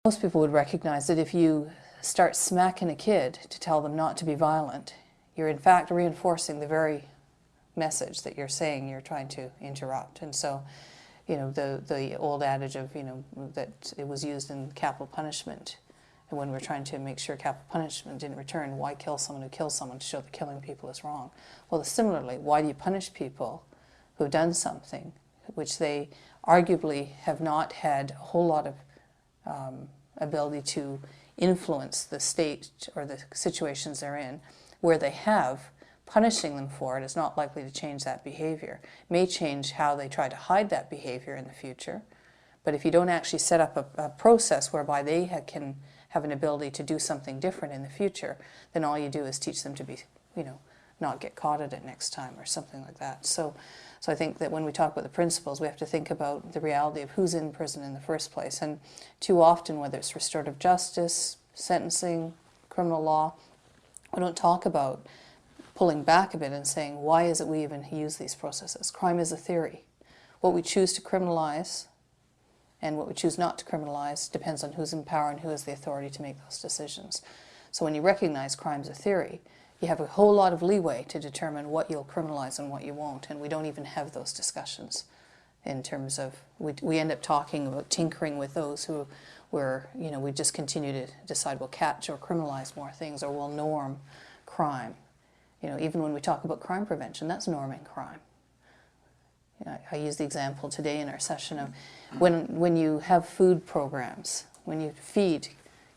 Most people would recognize that if you start smacking a kid to tell them not to be violent, you're in fact reinforcing the very message that you're saying you're trying to interrupt. And so, you know, the old adage of, you know, that it was used in capital punishment, and when we're trying to make sure capital punishment didn't return, why kill someone who kills someone to show that killing people is wrong? Well, similarly, why do you punish people who've done something which they arguably have not had a whole lot of ability to influence the state or the situations they're in? Where they have, punishing them for it is not likely to change that behavior. It may change how they try to hide that behavior in the future, but if you don't actually set up a process whereby they can have an ability to do something different in the future, then all you do is teach them to be, you know, not get caught at it next time or something like that. So I think that when we talk about the principles, we have to think about the reality of who's in prison in the first place. And too often, whether it's restorative justice, sentencing, criminal law, we don't talk about pulling back a bit and saying, why is it we even use these processes? Crime is a theory. What we choose to criminalize and what we choose not to criminalize depends on who's in power and who has the authority to make those decisions. So when you recognize crime's a theory, you have a whole lot of leeway to determine what you'll criminalize and what you won't, and we don't even have those discussions in terms of, we end up talking about tinkering with those who where, you know, we just continue to decide we'll catch or criminalize more things or we'll norm crime. You know, even when we talk about crime prevention, that's norming crime. You know, I used the example today in our session of when you have food programs, when you feed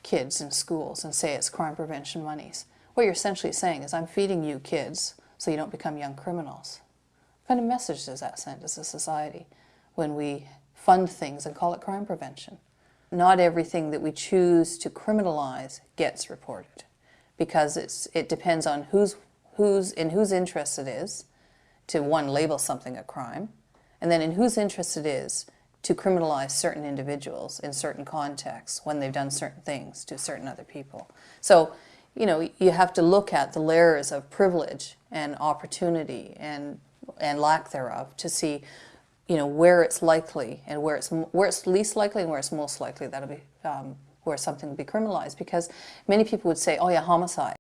kids in schools and say it's crime prevention monies, what you're essentially saying is, I'm feeding you kids so you don't become young criminals. What kind of message does that send as a society when we fund things and call it crime prevention? Not everything that we choose to criminalize gets reported, because it depends on in whose interest it is to, one, label something a crime, and then in whose interest it is to criminalize certain individuals in certain contexts when they've done certain things to certain other people. So, you know, you have to look at the layers of privilege and opportunity and lack thereof to see, you know, where it's likely and where it's least likely and where it's most likely that'll be where something will be criminalized. Because many people would say, oh yeah, homicide.